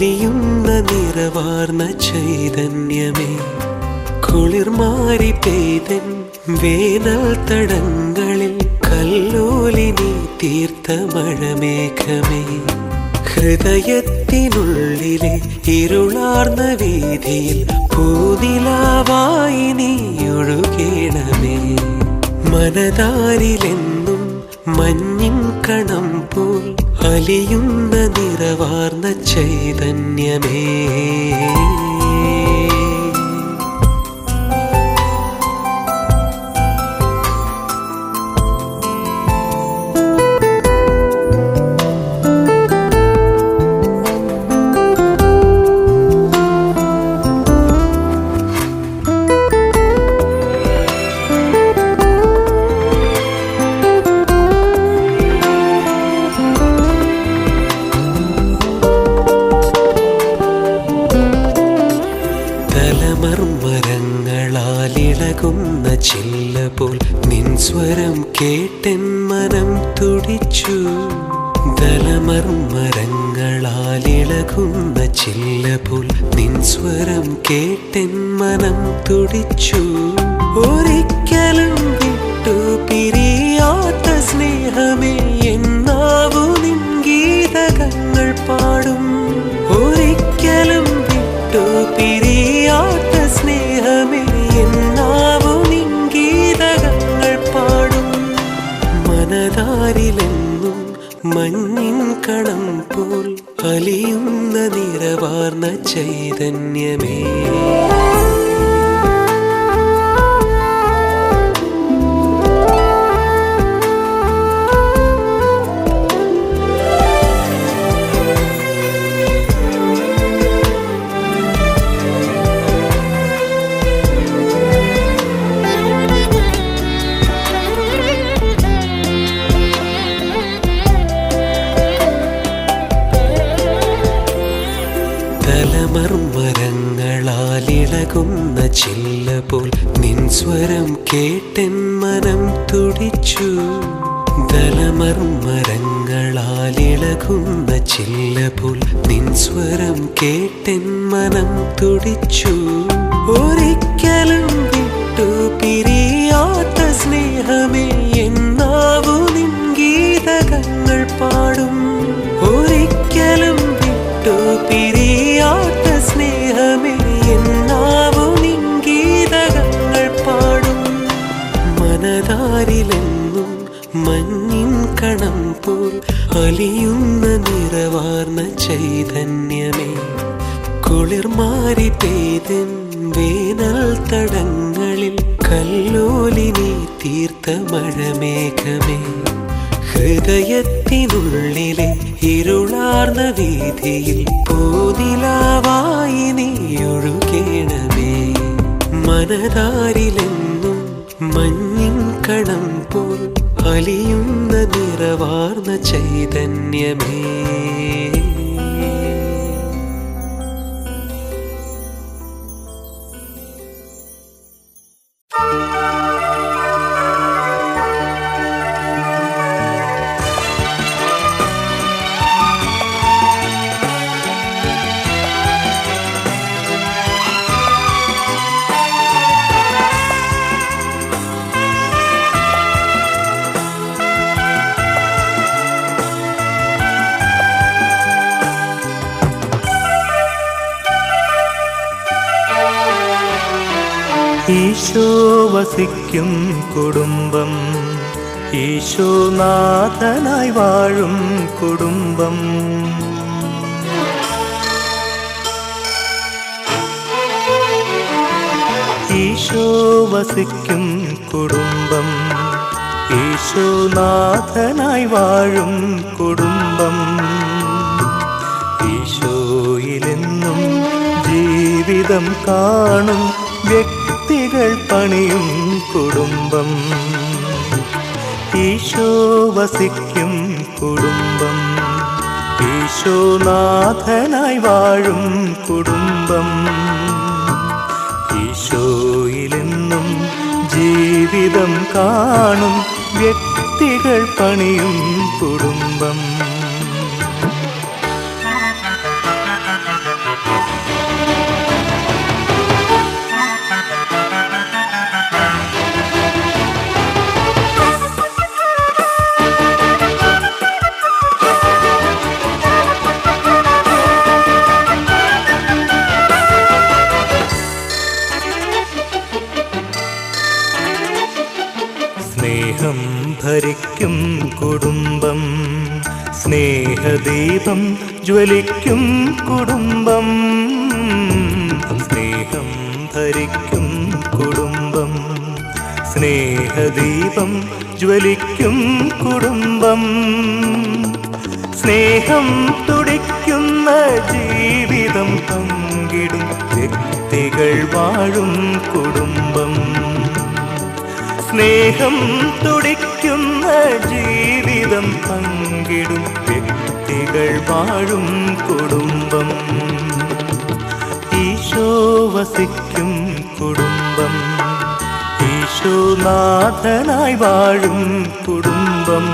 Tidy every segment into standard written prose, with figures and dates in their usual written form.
അലിയുന്ന നിറവാർന്ന ചൈതന്യമേ, കുളിർമാരി പെയ്തൻ വേനൽ തടങ്ങളിൽ കല്ലോലിനി തീർത്ത മഴമേഘമേ, ഹൃദയത്തിനുള്ളിലെ ഇരുളാർന്ന വീതിയിൽ പൂനിലാവായി നീ ഒഴുകേണമേ. മനതാരിലെന്നും മഞ്ഞിൻ കണം പോൽ അലിയുന്ന നിറവാർന്ന ചൈതന്യമേ. മർമരങ്ങളാലിളകുന്ന ചില്ല പോൽ നിൻ സ്വരം കേട്ടെൻ മനം തുടിച്ചു. ദലമർമരങ്ങളാലിളകുന്ന ചില്ല പോൽ നിൻ സ്വരം കേട്ടെൻ മനം തുടിച്ചു. ഒരിക്കലും വിട്ടു പിരിയാത്ത സ്നേഹമേ, എന്നാവു നിൻ ഗീതകങ്ങൾ പാടും. ഒരിക്കലും വിട്ടു പിരിയാത്ത സ്നേഹമേ, എന്നാവു നിൻ ഗീതകങ്ങൾ പാടും. മനതാരിലെന്നും മഞ്ഞിൻ കണം പോൽ അലിയുന്ന നിറവാർന്ന ചൈതന്യമേ. ദലമർമരങ്ങളാലിളകുന്ന ചില്ല പോൽ നിൻ സ്വരം കേട്ടെൻ മനം തുടിച്ചു. ദലമർമരങ്ങളാലിളകുന്ന ചില്ല പോൽ നിൻ സ്വരം കേട്ടെൻ മനം തുടിച്ചു. ഒരിക്കലും വിട്ടു പിരിയാത്ത സ്നേഹമേ, എന്നാവു നിൻ ഗീതകങ്ങൾ പാടും. ഒരിക്കലും വിട്ടു പിരിയാത്ത സ്നേഹമേ, എന്നാവു നിൻ ഗീതകങ്ങൾ പാടും. മനതാരിലെന്നും മഞ്ഞിൻ കണം പോൽ അലിയുന്ന നിറവാർന്ന ചൈതന്യമേ, കുളിർമാരി പെയ്തൻ വേനൽ തടങ്ങളിൽ കല്ലോലിനി തീർത്ത മഴമേഘമേ, ഹൃദയത്തിനുള്ളിലെ ഇരുളാർന്ന വീതിയിൽ പൂനിലാവായി നീ ഒഴുകേണമേ. മനതാരിലെന്നും മഞ്ഞിൻ കണം പോൽ അലിയുന്ന നിറവാർന്ന ചൈതന്യമേ. ഈശോ വസിക്കും കുടുംബം, ഈശോനാഥനായി വാഴും കുടുംബം. ഈശോ വസിക്കും കുടുംബം, ഈശോനാഥനായി വാഴും കുടുംബം. ഈശോയിലെന്നും ജീവിതം കാണും വ്യക്തികൾ പണിയും കുടുംബം. ഈശോ വസിക്കും കുടുംബം, ഈശോനാഥനായി വാഴും കുടുംബം. ഈശോയിലെന്നും ജീവിതം കാണും വ്യക്തികൾ പണിയും കുടുംബം. ഭരിക്കും കുടുംബം. സ്നേഹദീപം ജ്വലിക്കും കുടുംബം. സ്നേഹം ഭരിക്കും കുടുംബം. സ്നേഹദീപം ജ്വലിക്കും കുടുംബം. സ്നേഹം തുടിക്കുന്ന ജീവിതം പങ്കിടും വ്യക്തികൾ വാഴും കുടുംബം. സ്നേഹം തുടിക്കുന്ന ജീവിതം പങ്കിടും വ്യക്തികൾ വാഴും കുടുംബം. ഈശോ വസിക്കും കുടുംബം. ഈശോനാഥനായി വാഴും കുടുംബം.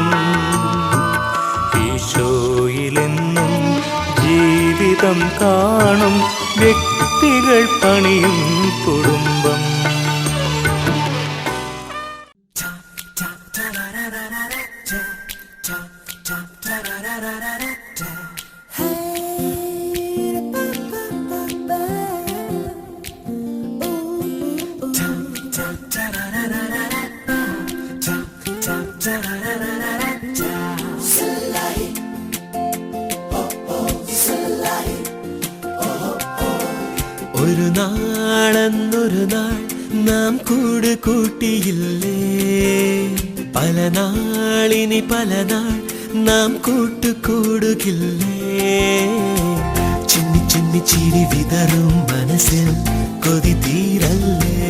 ഈശോയിലെന്നും ജീവിതം കാണും വ്യക്തികൾ പണിയും കുടുംബം. ഒരു നാളെന്നൊരു നാൾ നാം കൂട് കൂട്ടിയില്ലേ, പല നാളിനി പല നാൾ നാം കൂട്ടുകൂടുകില്ലേ. ചിന്നി ചിന്നി ചിരി വിതറും മനസ്സിൽ കൊതി തീരല്ലേ,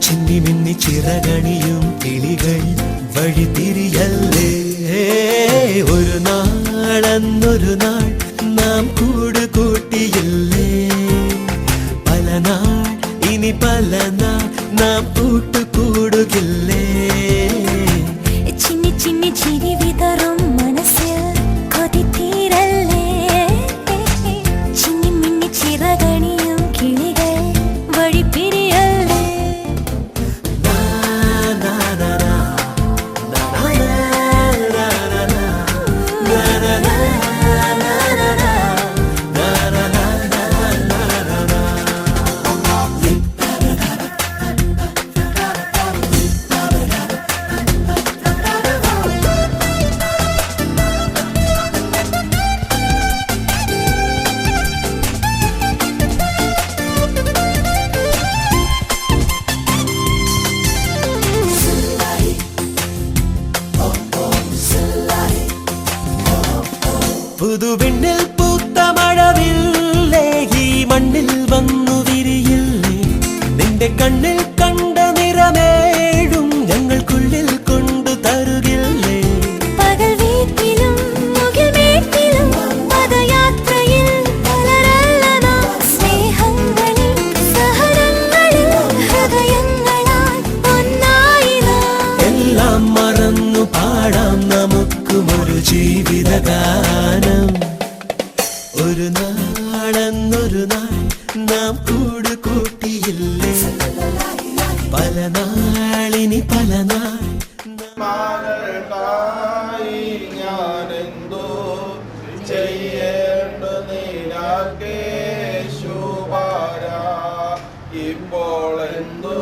ചിന്നി മിന്നി ചിറകണിയും കിളികൾ വഴി തിരിയല്ലേ. ഒരു നാളെന്നൊരു നാൾ നാം കൂട് കൂട്ടിയില്ലേ, പല നാൾ ഇനി പല നാൾ നാം കൂട്ടുകൂടുകില്ലേ. ചിന്നി ചിന്നി ചിരി വിതറും മനസ്സിൽ കൊതി തീരല്ലേ, ചിന്നി മിന്നി ചിറകണിയും കിളികൾ വഴി പിരിയല്ലേ. പുതുവിണ്ണിൽ പൂത്ത മഴവില്ലേ, ഈ മണ്ണിൽ വന്നു വിരിയില്ലേ. നിന്റെ കണ്ണിൽ കണ്ട നിറമേഴും ഞങ്ങൾക്കുള്ളിൽ കൊണ്ടു തരുകില്ലേ. പകൽ വീട്ടിലും മുകിൽ മേട്ടിലും പദയാത്രയിൽ പലരല്ല നാം, സ്നേഹങ്ങളിൽ സഹനങ്ങളിൽ ഹൃദയങ്ങളാൽ ഒന്നായി നാം. എല്ലാം മറന്നു പാടാം നമുക്കും ഒരു ജീവിതഗാനം. ഒരു നാളെന്നൊരു നാൾ നാം കൂട് കൂട്ടിയില്ലേ, പല നാളിനി പല നാൾ മകൾക്കായി ഞാനെന്തോ ചെയ്യേണ്ടു നിനക്കേശുപാരാ, ഇപ്പോൾ എന്തോ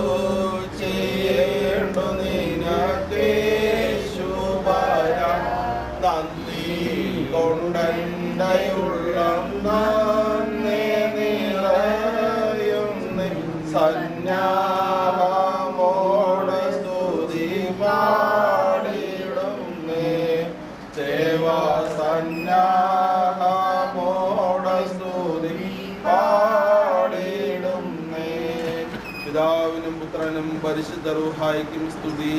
ചെയ്യേണ്ടു നിനക്കേശുപാരാ. നന്ദി കൊണ്ടെൻ്റെയുള്ളം നന്നേ നിറയുന്നേ, സന്നാഹമോടെ സ്തുതി പാടിടുന്നേ. ദേവസന്നാഹമോടെ സ്തുതി പാടിടുന്നേ. പിതാവിനും പുത്രനും പരിശുദ്ധ റൂഹായിക്കും സ്തുതി.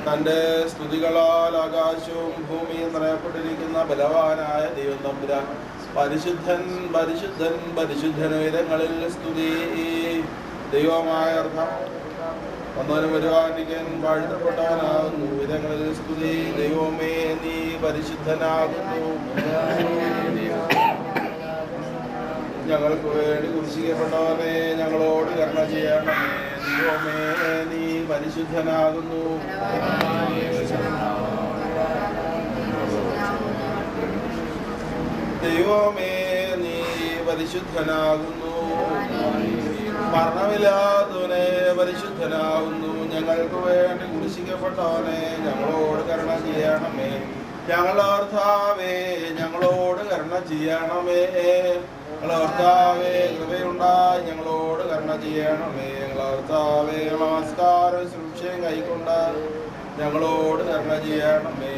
തൻ്റെ സ്തുതികളാൽ ആകാശവും ഭൂമിയും നിറയപ്പെട്ടിരിക്കുന്ന ബലവാനായ ദൈവം തമ്പുരാൻ പരിശുദ്ധൻ പരിശുദ്ധൻ പരിശുദ്ധൻ ഉയരങ്ങളിൽ സ്തുതി. ദൈവമായ അർത്ഥം ഒന്നവനും വരുവാനിക്കൻ വാഴ്ത്തപ്പെട്ടവനാകുന്നു, ഉയരങ്ങളിൽ സ്തുതി. ദൈവമേ നീ പരിശുദ്ധനാകുന്നു, ഞങ്ങൾക്ക് വേണ്ടി കുരിശിക്കപ്പെട്ടവനെ ഞങ്ങളോട് കരുണ ചെയ്യണമേ. ദൈവമേ നീ പരിശുദ്ധനാകുന്നു, ദൈവമേ നീ പരിശുദ്ധനാകുന്നു. മരണമില്ലാത്തവനെ പരിശുദ്ധനാവുന്നു. ഞങ്ങൾക്ക് വേണ്ടി കുരിശിക്കപ്പെട്ടവനെ ഞങ്ങളോട് കരുണ ചെയ്യണമേ. ഞങ്ങളുടെ കർത്താവേ ഞങ്ങളോട് കരുണ ചെയ്യണമേ. ഞങ്ങളുടെ കർത്താവേ കൃപയുണ്ടായി ഞങ്ങളോട് കരുണ ചെയ്യണമേ. ഞങ്ങളുടെ കർത്താവേ നമസ്കാരം ശുശ്രൂഷയും കൈക്കൊണ്ട ഞങ്ങളോട് കരുണ ചെയ്യണമേ.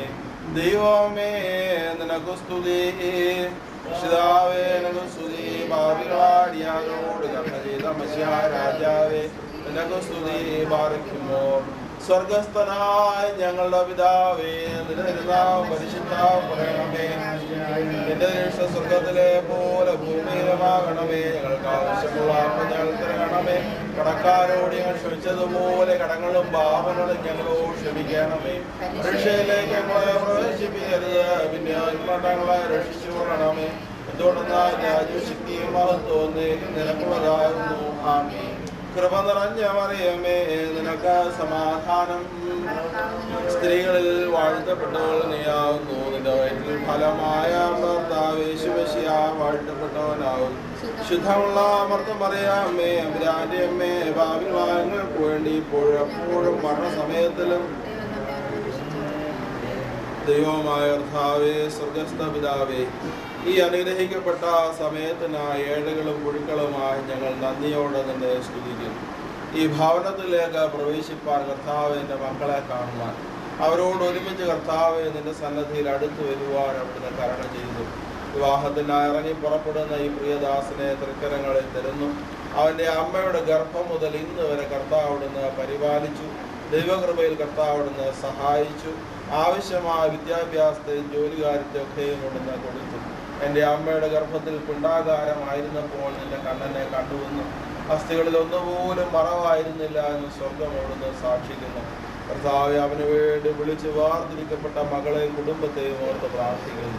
ദൈവമേ നിനക്ക് സ്തുതി. രക്ഷിതാവേ നിനക്ക് സ്തുതി. ഭാവികളാടിയാനോട് കരുണ ചെയ്ത മശിഹാ രാജാവേ നിനക്ക് സ്തുതി. പാർക്കുമോ സ്വർഗസ്ഥനായ ഞങ്ങളുടെ പിതാവേ, നിന്റെ നാമം പരിശുദ്ധമാകണമേ. നിന്റെ രക്ഷ സ്വർഗത്തിലെ പോലെ ഭൂമിയിലുമാകണമേ. ഞങ്ങൾക്ക് ആവശ്യമുള്ള അപ്പം ഞങ്ങൾക്ക് തരണമേ. കടക്കാരോട് ഞങ്ങൾ ക്ഷമിച്ചതുപോലെ കടങ്ങളും പാപങ്ങളും ഞങ്ങളോട് ക്ഷമിക്കണമേ. രക്ഷയിലേക്ക് ഞങ്ങളെ പ്രവേശിപ്പിക്കരുത്, പിന്നെ ഞങ്ങളെ രക്ഷിച്ചു കൊള്ളണമേ. എന്തുകൊണ്ടെന്നാൽ രാജ്യവും ശക്തിയും മഹത്വവും നിനക്കുള്ളതാകുന്നു. ആമേൻ. കൃപ നിറഞ്ഞ മറിയമേ നിനക്ക് സമാധാനം. സ്ത്രീകളിൽ വാഴ്ത്തപ്പെട്ടവൾ നീയാവുന്നു. നിന്റെ വയറ്റിൽ ഫലമായ ഭർത്താവ് യേശുമശിഹാ വാഴ്ത്തപ്പെട്ടവനാവും. ശുദ്ധമുള്ള മറിയമേ അമ്പുരാന്റെ അമ്മേ, ഭാവികൾക്ക് വേണ്ടി എപ്പോഴും മരണസമയത്തിലും ദൈവമായ കർത്താവേ സ്വർഗസ്ഥ പിതാവേ, ഈ അനുഗ്രഹിക്കപ്പെട്ട സമയത്തിനായി ഏഴകളും പുഴുക്കളുമായി ഞങ്ങൾ നന്ദിയോടെ നിന്നെ സ്തുതിക്കുന്നു. ഈ ഭവനത്തിലേക്ക് പ്രവേശിപ്പാൻ കർത്താവേ എൻ്റെ മക്കളെ കാണുവാൻ, അവരോട് ഒരുമിച്ച് കർത്താവേ നിന്റെ സന്നദ്ധിയിൽ അടുത്തു വരുവാൻ അവിടുന്ന് കരുണ ചെയ്തു. വിവാഹത്തിനായി ഇറങ്ങി പുറപ്പെടുന്ന ഈ പ്രിയദാസനെ തൃക്കരങ്ങളിൽ തരുന്നു. അവൻ്റെ അമ്മയുടെ ഗർഭം മുതൽ ഇന്ന് വരെ കർത്താവിടുന്ന് പരിപാലിച്ചു. ദൈവകൃപയിൽ കർത്താവിടുന്ന് സഹായിച്ചു. ആവശ്യമായ വിദ്യാഭ്യാസത്തെയും ജോലികാര്യത്തെയൊക്കെയും ഇവിടുന്ന് കൊടുത്തു. എൻ്റെ അമ്മയുടെ ഗർഭത്തിൽ പിണ്ടാകാരമായിരുന്നപ്പോൾ നിന്റെ കണ്ണനെ കണ്ടുവന്നു. അസ്ഥികളിൽ ഒന്നുപോലും മറവായിരുന്നില്ല എന്ന് സ്വർഗം അവിടുന്ന് സാക്ഷിക്കുന്നു. കർത്താവേ, അവന് വേണ്ടി വിളിച്ച് വാർത്തിരിക്കപ്പെട്ട മകളെയും കുടുംബത്തെയും ഓർത്ത് പ്രാർത്ഥിക്കുന്നു.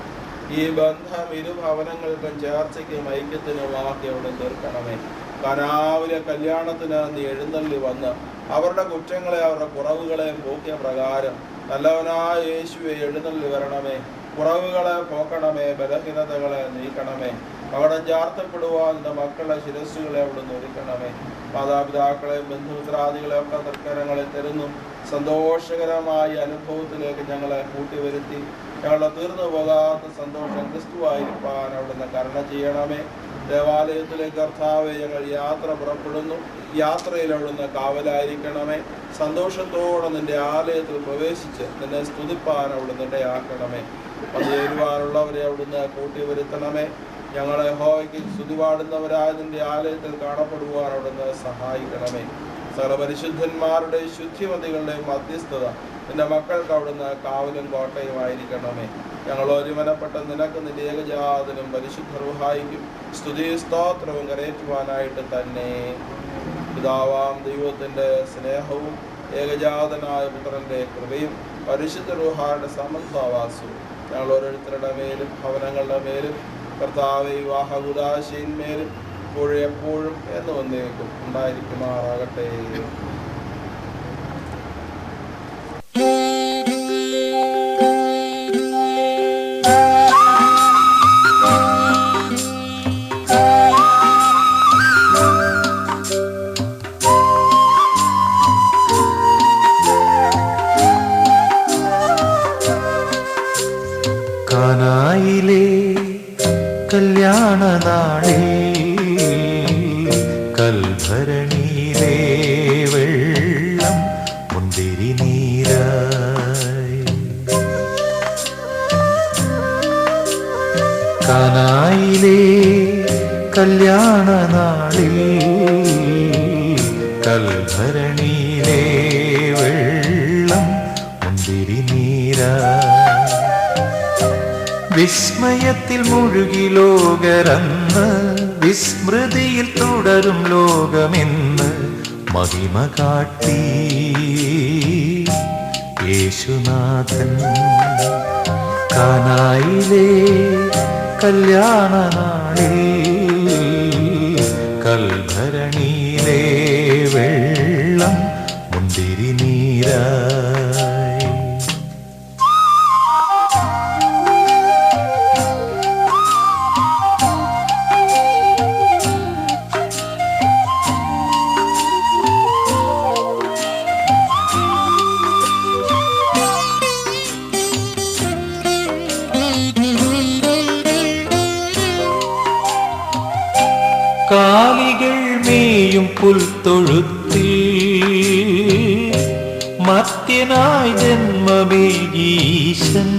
ഈ ബന്ധം ഇരു ഭവനങ്ങൾക്കും ചേർച്ചയ്ക്കും ഐക്യത്തിനുമാക്കി അവിടെ തീർക്കണമേ. കനാവിലെ കല്യാണത്തിന് നീ എഴുന്നള്ളി വന്ന് അവരുടെ കുറ്റങ്ങളെ അവരുടെ കുറവുകളെയും പോക്കിയ പ്രകാരം നല്ലവനായ യേശുവെ എഴുന്നള്ളി വരണമേ. കുറവുകളെ പോക്കണമേ, ബലഹീനതകളെ നീക്കണമേ. പകടം ചാർത്തപ്പെടുവാൻ എൻ്റെ മക്കളുടെ ശിരസ്സുകളെ അവിടുന്ന് ഒരുക്കണമേ. മാതാപിതാക്കളെയും ബന്ധുമിത്രാദികളെയും ഒക്കെ തർക്കരങ്ങളെ തരുന്നു. സന്തോഷകരമായ അനുഭവത്തിലേക്ക് ഞങ്ങളെ കൂട്ടിവരുത്തി ഞങ്ങളുടെ തീർന്നു പോകാത്ത സന്തോഷം ക്രിസ്തുവായിരിക്കാൻ അവിടുന്ന് കരുണ ചെയ്യണമേ. ദേവാലയത്തിലേക്ക് കർത്താവെ ഞങ്ങൾ യാത്ര പുറപ്പെടുന്നു. യാത്രയിൽ അവിടുന്ന് കാവലായിരിക്കണമേ. സന്തോഷത്തോടെ നിന്റെ ആലയത്തിൽ പ്രവേശിച്ച് നിന്നെ സ്തുതിപ്പാൻ അവിടുന്ന് ഇടയാക്കണമേ. പതിയേരുവാനുള്ളവരെ അവിടുന്ന് കൂട്ടി വരുത്തണമേ. ഞങ്ങളെ യഹോവയ്ക്ക് സ്തുതി പാടുന്നവരായ നിന്റെ ആലയത്തിൽ കാണപ്പെടുവാൻ അവിടുന്ന് സഹായിക്കണമേ. സകല പരിശുദ്ധന്മാരുടെ ശുദ്ധിമതികളുടെ മധ്യസ്ഥത നിന്റെ മക്കൾക്ക് അവിടുന്ന് കാവലും കോട്ടയുമായിരിക്കണമേ. ഞങ്ങൾ ഒരുമനപ്പെട്ട നിനക്ക് നിന്റെ ഏകജാതനും പരിശുദ്ധ റൂഹായിക്കും സ്തുതി സ്തോത്രവും കരയേറ്റുവാനായിട്ട് തന്നെ. പിതാവാം ദൈവത്തിൻ്റെ സ്നേഹവും ഏകജാതനായ പുത്രൻ്റെ കൃപയും പരിശുദ്ധ റൂഹായുടെ സമത്വാവാസവും ഞങ്ങൾ ഓരോരുത്തരുടെ മേലും ഭവനങ്ങളുടെ മേലും കർത്താവേ വിവാഹ ഉദാശയിന്മേലും ഇപ്പോഴും എപ്പോഴും എന്ന് വന്നേക്കും ഉണ്ടായിരിക്കുമാറാകട്ടെ. കാനായിലെ കല്യാണ നാളിൽ കൽഭരണിയിലെ വെള്ളം മുന്തിരി നീരായി. കാനായിലെ കല്യാണ നാളിൽ കൽഭരണിയിലെ വെള്ളം മുന്തിരി നീരായി. വിസ്മയത്തിൽ മുഴുകി ലോകരന്ന് വിസ്മൃതിയിൽ തുടരും ലോകമെന്ന് മഹിമ കാട്ടി യേശുനാഥൻ. കാനായിലെ കല്യാണ നാളിൽ കൽഭരണിയിലെ വെള്ളം മുന്തിരി നീരായി. കാലികൾ മേയും പുൽത്തൊഴുത്തിൽ മർത്യനായി ജന്മമേകീശൻ.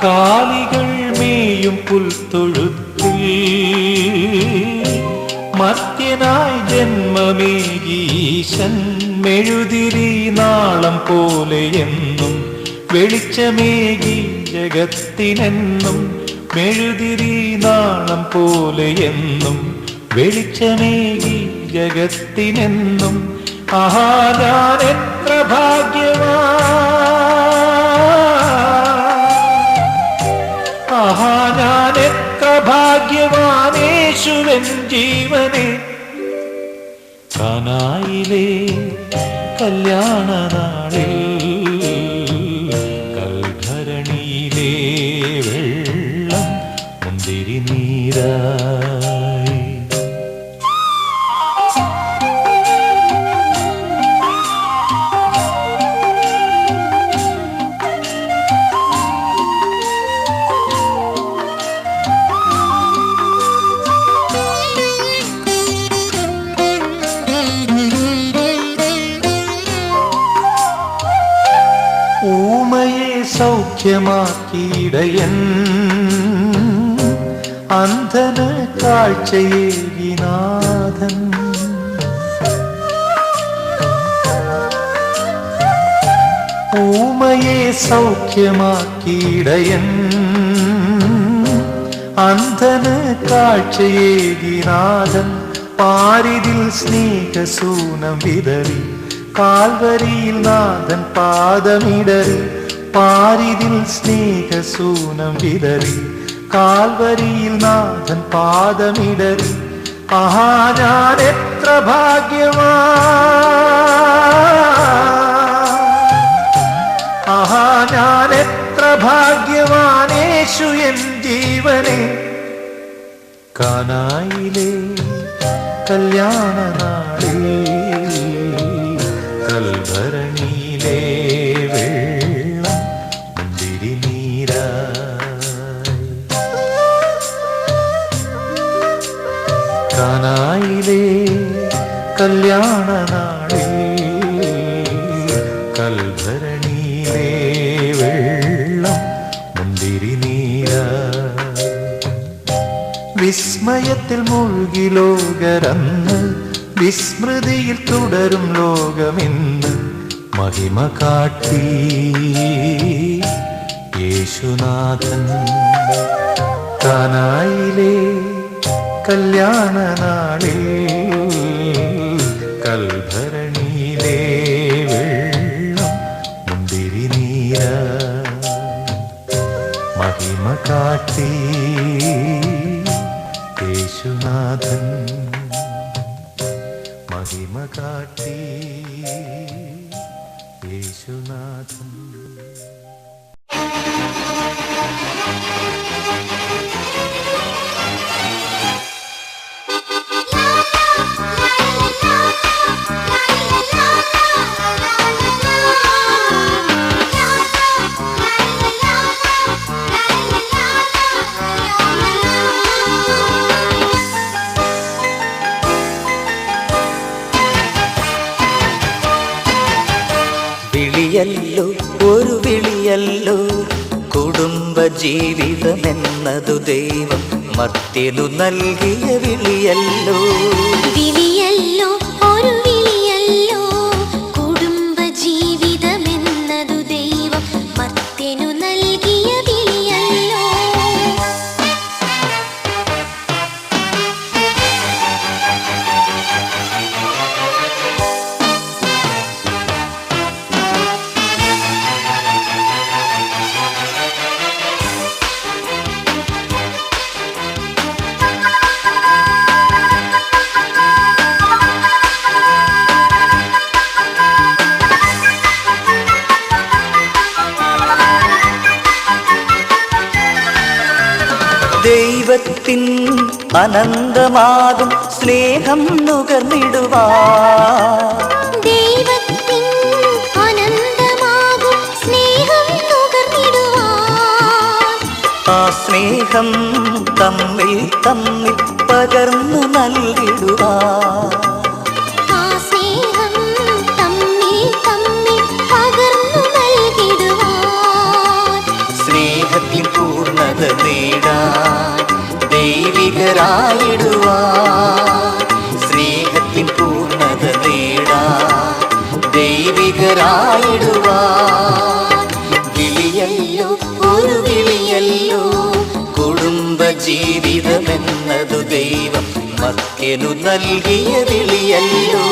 കാലികൾ മേയും പുൽത്തൊഴുത്തിൽ മർത്യനായി ജന്മമേകീശൻ. മെഴുതിരി നാളം പോലെ എന്നും വെളിച്ചമേകി ജഗത്തിനെന്നും. മെഴുതിരി നാളം പോലെ എന്നും വെളിച്ചമേകി ജഗത്തിനെന്നും. ആഹാ ഞാൻ എത്ര ഭാഗ്യവാൻ, ആഹാ ഞാൻ എത്ര ഭാഗ്യവാൻ യേശുവൻ ജീവനെ. കാനായിലെ കല്യാണ നാളിൽ കൽഭരണിയിലെ വെള്ളം മുന്തിരി നീരായി. ഊമയെ സൗഖ്യമാക്കിയിടയൻ, അന്ധന് കാഴ്ചയേകി നാഥൻ. ഊമയെ സൗഖ്യമാക്കിയിടയൻ, അന്ധന് കാഴ്ചയേകി നാഥൻ. പാരിതിൽ സ്നേഹസൂനം വിതറി കാൽവരിയിൽ നാഥൻ പാദമിടറി. പാരിതിൽ സ്നേഹസൂനം വിതറി കാൽവരിയിൽ നാഥൻ പാദമിടറി. ആഹാ ഞാൻ എത്ര ഭാഗ്യവാൻ, ആഹാ ഞാൻ എത്ര ഭാഗ്യവാൻ യേശു എൻ ജീവനെ. കാനായിലെ കല്യാണ നാളിൽ കൽഭരണിയിലെ വെള്ളം മുന്തിരി നീരായി. കാനായിലെ കല്യാണ നാളിൽ കൽഭരണിയിലെ വെള്ളം മുന്തിരി നീരായി. വിസ്മയത്തിൽ മുഴുകി ലോകരന്ന്, വിസ്മൃതിയിൽ തുടരും ലോകമിന്ന്. മഹിമ കാട്ടി യേശുനാഥൻ. കാനായിലെ കല്യാണ നാളിൽ കൽഭരണിയിലെ വെള്ളം മുന്തിരി നീരായി. മഹിമ കാട്ടി യേശുനാഥൻ. മഹിമ കാട്ടി യേശുനാഥൻ. വിളിയല്ലോ ഒരു വിളിയല്ലോ, കുടുംബ ജീവിതമെന്നതു ദൈവം മർത്യനു നൽകിയ വിളിയല്ലോ. വിളിയല്ലോ ഒരു വിളിയല്ലോ, കുടുംബ ജീവിതമെന്നതു ദൈവം മർത്യനു നൽകിയ വിളിയല്ലോ. ദൈവത്തിൻ അനന്തമാകും സ്നേഹം നുകർന്നിടുവാൻ, ദൈവത്തിൻ അനന്തമാകും സ്നേഹം നുകർന്നിടുവാൻ ആ സ്നേഹം തമ്മിൽ തമ്മിൽ പകർന്നു നൽകിടുവാൻ ആ സ്നേഹം തമ്മിൽ തമ്മിൽ പകർന്നു നൽകിടുവാൻ സ്നേഹത്തിൽ പൂർണ്ണത നേടാൻ ദൈവികരായിടുവാൻ സ്നേഹത്തിൽ പൂർണ്ണത നേടാൻ ദൈവികരായിടുവാൻ വിളിയല്ലോ ഒരു വിളിയല്ലോ കുടുംബ ജീവിതമെന്നതു ദൈവം മർത്യനു നൽകിയ വിളിയല്ലോ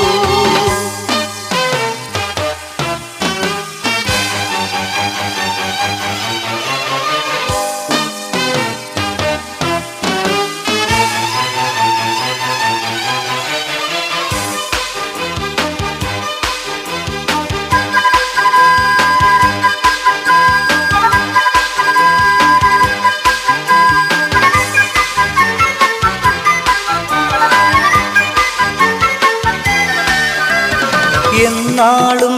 എന്നാളും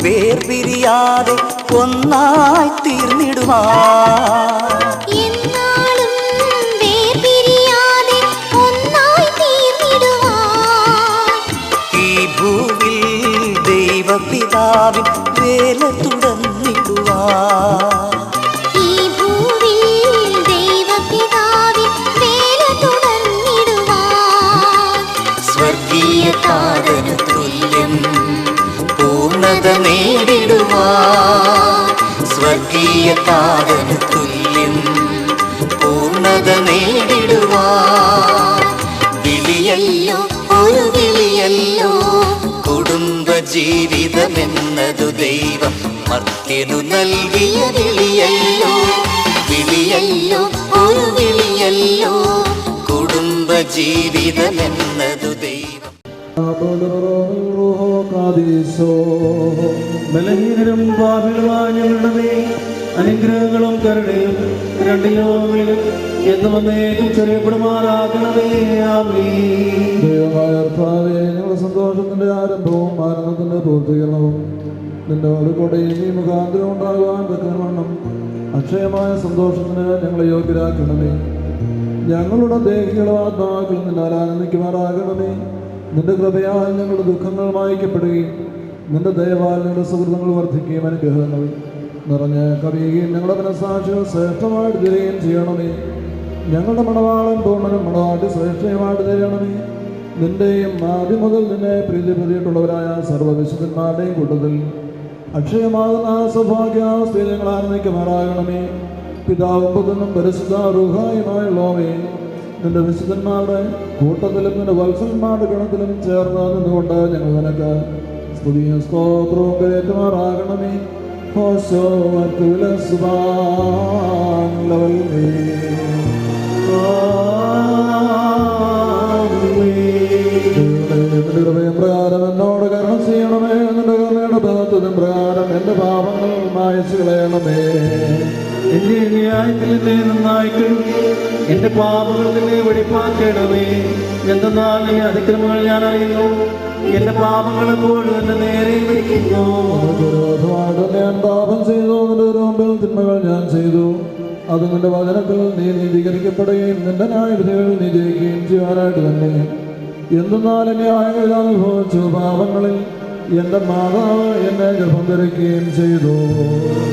വേർപിരിയാതെ ഒന്നായി തീർന്നിടുവാൻ എന്നാളും വേർപിരിയാതെ ഒന്നായി തീർന്നിടുവാൻ ഈ ഭൂവിൽ ദൈവപിതാവിൻ വേല തുടർന്നിടുവാൻ ഈ ഭൂവിൽ ദൈവപിതാവിൻ വേല തുടർന്നിടുവാൻ സ്വർഗീയ താരനു തുല്യം പൂർണ്ണത നേടിടുവാൻ സ്വർഗീയ താരനു തുല്യം പൂർണ്ണത നേടിടുവാൻ വിളിയല്ലോ ഒരു വിളിയല്ലോ കുടുംബ ജീവിതമെന്നതു ദൈവം മർത്യനു നൽകിയ വിളിയല്ലോ വിളിയല്ലോ ഒരു വിളിയല്ലോ കുടുംബ ജീവിതമെന്നതു ദൈവം ബലഹീനരും പാപികളുമായ ഞങ്ങളുടെ മേൽ അനുഗ്രഹങ്ങളും കരുണയും രണ്ടിലോമിലും എന്നും എന്നേക്കും ചെറിയപ്പെടുമാറാക്കണമേ. ആമേൻ. ദൈവമായ കർത്താവേ, ഞങ്ങളുടെ സന്തോഷത്തിന്റെ ആരംഭവും ആനന്ദത്തിന്റെ പൂർത്തീകരണവും നിന്നോട് കൂടെ ഈ മുഖാന്തരം ഉണ്ടാകുവാൻ തക്കവണ്ണം അക്ഷയമായ സന്തോഷത്തിന് ഞങ്ങളെ യോഗ്യരാക്കണമേ. ഞങ്ങളുടെ ദേഹികളും ആത്മാക്കളും നിന്നാൽ ആനന്ദിക്കുമാറാകണമേ. നിന്റെ കൃപയാൽ ഞങ്ങളുടെ ദുഃഖങ്ങൾ മായ്ക്കപ്പെടുകയും നിന്റെ ദയവാൽ ഞങ്ങളുടെ സുഹൃത്തുക്കൾ വർദ്ധിക്കുകയും അനുഗ്രഹങ്ങൾ നിറഞ്ഞ് കവിയുകയും ഞങ്ങളുടെ മനസ്സാക്ഷികൾ ശ്രേഷ്ഠമായിട്ട് തരികയും ചെയ്യണമേ. ഞങ്ങളുടെ മണവാളൻ പൂർണ്ണനും മണവാട്ടി ശ്രേഷ്ഠയുമായിട്ട് തരണമേ. നിന്റെയും ആദ്യം മുതൽ നിന്നെ പ്രീതിപ്പെട്ടിട്ടുള്ളവരായ സർവ്വവിശുദ്ധന്മാരുടെയും കൂട്ടത്തിൽ അക്ഷയമാകുന്ന സൗഭാഗ്യാവസ്ഥയെ ഞങ്ങൾ ആനന്ദിക്കുമാറാകണമേ. പിതാവും പുത്രനും പരിശുദ്ധ റൂഹായുമായുള്ളവേ, നിന്റെ വിശുദ്ധന്മാരുടെ കൂട്ടത്തിലും നിന്റെ വത്സന്മാരുടെ ഗണത്തിലും ചേർന്ന് നിന്നുകൊണ്ട് ഞങ്ങൾ നിനക്ക് സ്തുതിയും സ്തോത്രവും കയറ്റുമാറാകണമേ. പ്രകാരം എന്നോട് കരുണ ചെയ്യണമേ. നിന്റെ കരുണയുടെ ബഹത്വത്തിൻ പ്രകാരം എന്റെ പാപങ്ങൾ മായച്ചു കളയണമേ. എന്റെ ന്യായത്തിൽ എന്നെ നന്നായിക്കും, എന്റെ പാപങ്ങൾ നിന്നെ വെടിപ്പാക്കണമേ. എന്തെന്നാൽ ഈ അതിക്രമങ്ങൾ ഞാൻ അറിയുന്നു, എന്റെ പാപങ്ങൾ എപ്പോഴും എന്റെ നേരെ വിളിക്കുന്നു. വിരോധമായിട്ട് ഞാൻ പാപം ചെയ്തു, നിന്റെ മുമ്പിൽ തിന്മകൾ ഞാൻ ചെയ്തു. അത് നിന്റെ വചനത്തിൽ നീ നീതീകരിക്കപ്പെടുകയും നിന്റെ ന്യായവിധികളിൽ നീ ജയിക്കുകയും ചെയ്യാനായിട്ട് തന്നെ. എന്തെന്നാൽ ന്യായങ്ങൾ ഞാൻ അനുഭവിച്ചു, പാപങ്ങളിൽ എന്റെ മാതാവ് എന്നെ ഗർഭം ധരിക്കുകയും ചെയ്തു.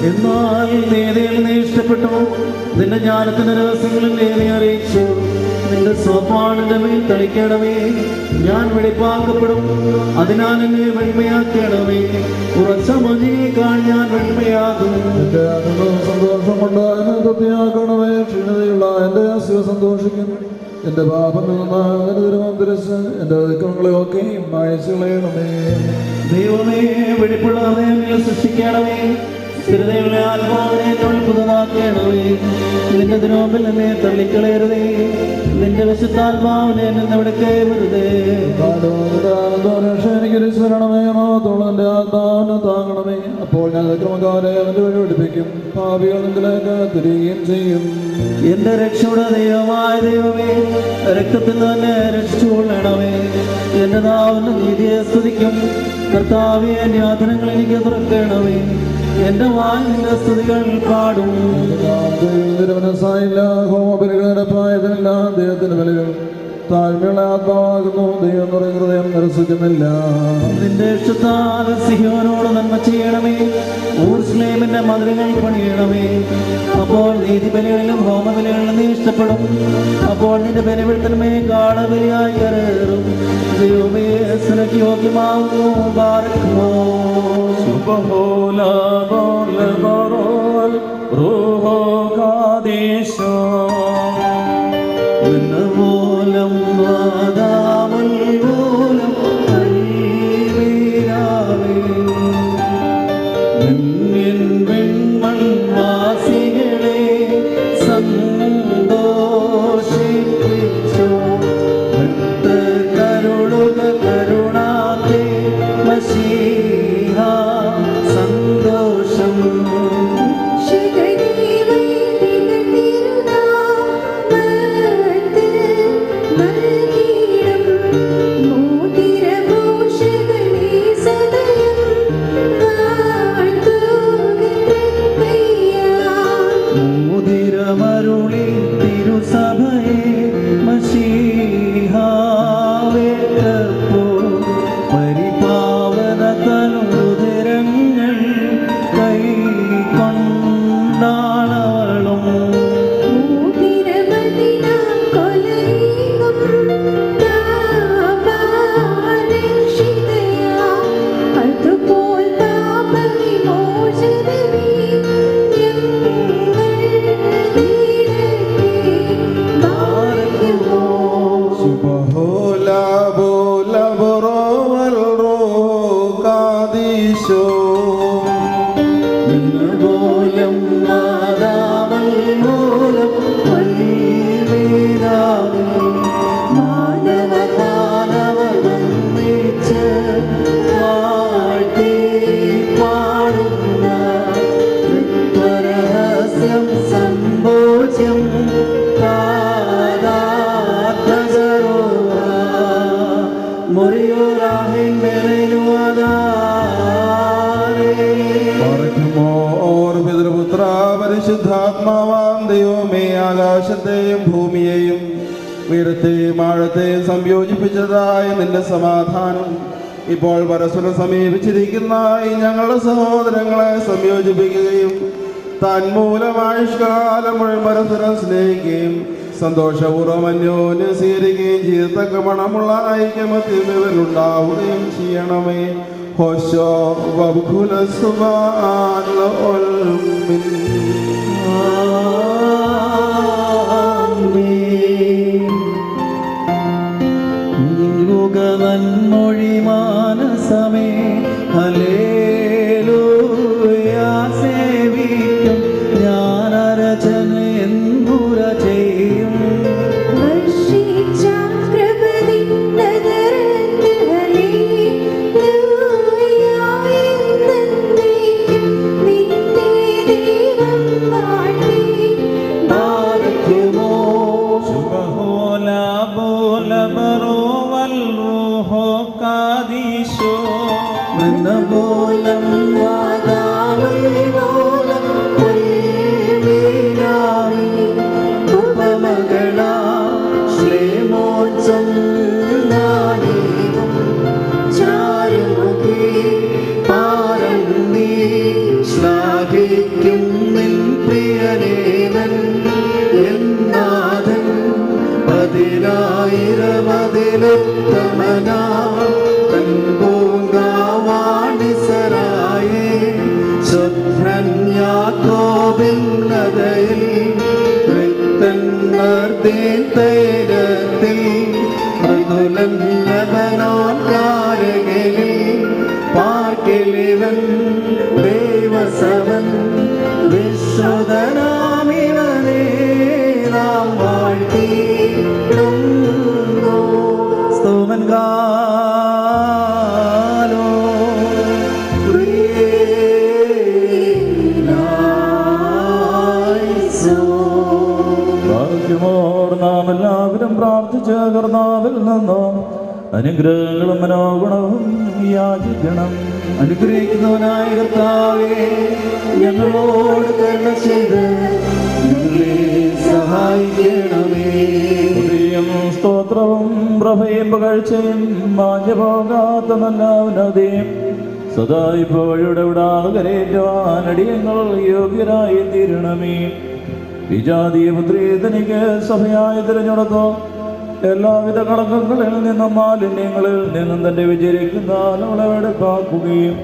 എന്നാൽ നേരെയിൽ നീ ഇഷ്ടപ്പെട്ടു, നിന്റെ ജ്ഞാനത്തിന്റെ രഹസ്യങ്ങളിൽ നേരെ അറിയിച്ചു. നിന്റെ സ്വഭാവന്റെ മേൽ തളിക്കണമേ, ഞാൻ വെളിപ്പാക്കപ്പെടും. അതിനാൽ എന്നെ വെണ്മയാക്കണമേ. ഉറച്ച മഞ്ഞിനേക്കാൾ ഞാൻ വെണ്മയാകും. എന്റെ അനുഭവം സന്തോഷം കൊണ്ട് എന്നെ തൃപ്തിയാക്കണമേ. ക്ഷീണതയുള്ള എന്റെ ആശയം സന്തോഷിക്കും. എന്റെ പാപങ്ങളിൽ നിന്ന് അതിന് തിരുമന്തിരിച്ച് എന്റെ അതിക്രമങ്ങളെ ഒക്കെയും മായച്ചു കളയണമേ. ദൈവമേ, വെടിപ്പുള്ള ഹൃദയങ്ങളെ സൃഷ്ടിക്കണമേ. സ്ഥിരതയുള്ള ആത്മാവിനെ എന്നോട് പുതുതാക്കണമേ. നിന്റെ തിരുമുമ്പിൽ എന്നെ തള്ളിക്കളയരുതേ. നിന്റെ വിശുദ്ധാത്മാവിനെ എന്നെ വിടക്കരുതേ. എനിക്ക് രക്ഷപ്പെടണമേ. മാത്തോളം എന്റെ ആത്മാവിനെ താങ്ങണമേ. അപ്പോൾ ഞാൻ അതിക്രമക്കാരെ അതിന്റെ വഴി പഠിപ്പിക്കും, പാപികൾ നിന്നിലേക്ക് തിരികുകയും ചെയ്യും. എന്റെ രക്ഷയുടെ ദൈവമായ ദൈവമേ, രക്തത്തിൽ തന്നെ രക്ഷിച്ചുകൊള്ളണമേ. എന്റെ നാവിന്റെ നീതിയെ സ്തുതിക്കും. കർത്താവേ, എന്റെ യാതനകൾ എനിക്ക് തുറക്കണമേ. എന്റെ വായിന്റെ സ്തുതികൾ പാടും. ദൈവത്തിന്റെ ബലികൾ താഴ്മയുള്ള ആത്മാവാകുന്നു. ദൈവം നിറയെ ഹൃദയം നിരസിക്കുന്നില്ല. നിന്റെ ഇഷ്ടത്താൽ സിഹ്യോനോട് നന്മ ചെയ്യണമേ, യെരൂശലേമിന്റെ മതിലുകൾ പണിയണമേ. അപ്പോൾ നീതിബലികളിലും ഹോമബലികളിലും നീ ഇഷ്ടപ്പെടും. അപ്പോൾ നിന്റെ ബലിവിടുത്തന്മേ കാളബലിയായി കരേറും. ദൈവമേ നിനക്ക് യോഗ്യമാകുന്നു. ബാരക്കുമോ മൂലം വാദാമൂലം വെൺമൺവാസികളെ സന്തോഷിപ്പിച്ചു. കരുളുക കരുണാത്തെ മശീഹ സന്തോഷം. മോതിരമരുളി തിരുസഭയെ മശീഹാവേറ്റപ്പോ പരിപാവന തനുദരങ്ങൾ കൈക്കൊണ്ടാളവളും. മൂലം നാദാമൽ മൂലം മാനവമാനവന്നിച്ച് പാടി പാടുന്ന രഹസ്യം സംഭോജ്യം മുറിയോരാഹിൻ പിതൃപുത്ര പരിശുദ്ധാത്മാവാം ദൈവമേ, ആകാശത്തെയും ഭൂമിയെയും ഉയരത്തെയും ആഴത്തെയും സംയോജിപ്പിച്ചതായ നിന്റെ സമാധാനം ഇപ്പോൾ പരസ്പരം സമീപിച്ചിരിക്കുന്ന ഈ ഞങ്ങളുടെ സഹോദരങ്ങളെ സംയോജിപ്പിക്കുകയും തന്മൂലം ആയുഷ്കാലം മുഴുവൻ പരസ്പരം സ്നേഹിക്കുകയും സന്തോഷപൂർവ്വം അന്യോന്യം സ്വീകരിക്കുകയും ചെയ്യത്തക്ക മണമുള്ള ഐക്യമത്യം ഇവരുണ്ടാവുകയും ചെയ്യണമേ. ഹോശോ വബുഖുല സുബ്ഹാന ഉൽമിൻ. യുഗവന്മൊഴി മാനസമേ ഹല്ലേലൂയ സേവിക്കും ഞാൻ അരചന എന്നുര ചെയ്യും. ദേവസവൻ വിശ്വദനാമിവനെ നാം വാഴ്ത്തിയിടുന്നു. സ്തോമൻ കാലോ നാം എല്ലാവരും പ്രാർത്ഥിച്ച കർത്താവിൽ നിന്നും അനുഗ്രഹങ്ങളും മനോഗുണവും യാചിക്കണം. അനുഗ്രഹിക്കുന്നവനായ കർത്താവേ, ഞങ്ങളോട് കരുണ ചെയ്ത് ഞങ്ങളെ സഹായിക്കണമേ. സ്തുതിയും പുകഴ്ചയും മാഞ്ഞു പോകാത്ത നല്ല ഉന്നതിയും സദാ ഇപ്പോഴുടെ കരേറ്റുവാൻ അടിയങ്ങൾ യോഗ്യരായി തീരണമേ. വിജാതീയ പുത്രി തനിക്ക് സഭയായി തിരഞ്ഞെടുത്തോ എല്ലാവിധ കളങ്കങ്ങളിൽ നിന്നും മാലിന്യങ്ങളിൽ നിന്നും തന്റെ വിചരിക്കുന്ന നമ്മളെ വെടുപ്പാക്കുകയും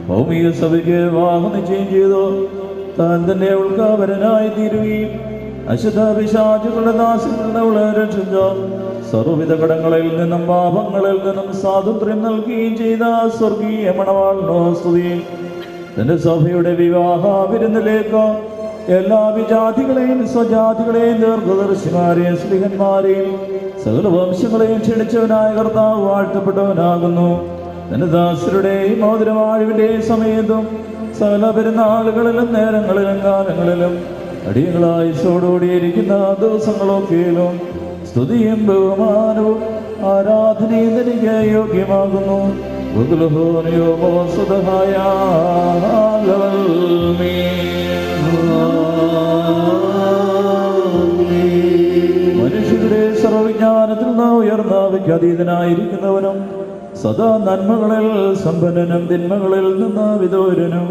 ഭൗമിക സഭയ്ക്ക് വാഹനിച്ചയും ചെയ്തു താൻ തന്നെ ഉൾക്കാവരനായി തീരുകയും അശുദ്ധ പിശാചുകളുടെ ദാസ്യങ്ങളുടെ അവളെ രക്ഷിച്ചോ സർവ്വവിധ കടങ്ങളിൽ നിന്നും പാപങ്ങളിൽ നിന്നും സ്വാതന്ത്ര്യം നൽകുകയും ചെയ്ത സ്വർഗീയ മണവാളിനോ സ്തുതി. തന്റെ സഭയുടെ വിവാഹ വിരുന്നിലേക്ക് എല്ലാ വിജാതികളെയും സ്വജാതികളെയും ദീർഘദർശിമാരെയും സ്ലിഹന്മാരെയും സകല വംശങ്ങളെയും ക്ഷണിച്ചവനായ കർത്താവ് വാഴ്ത്തപ്പെട്ടവനാകുന്നു. തന്റെ ദാസരുടെയും മോതിരവാഴുവിന്റെയും സമയത്തും സകല പെരുന്നാളുകളിലും നേരങ്ങളിലും കാലങ്ങളിലും അടിയങ്ങളായി സോടോടിയിരിക്കുന്ന ദിവസങ്ങളൊക്കെയിലും സ്തുതിയും ബഹുമാനവും ആരാധനയും തനിക്ക് യോഗ്യമാകുന്നു. മനുഷ്യരുടെ സർവവിജ്ഞാനത്തിൽ നിന്ന് ഉയർന്ന അതീതനായിരിക്കുന്നവനും സദാ നന്മകളിൽ സമ്പന്നനും തിന്മകളിൽ നിന്ന് വിദൂരനും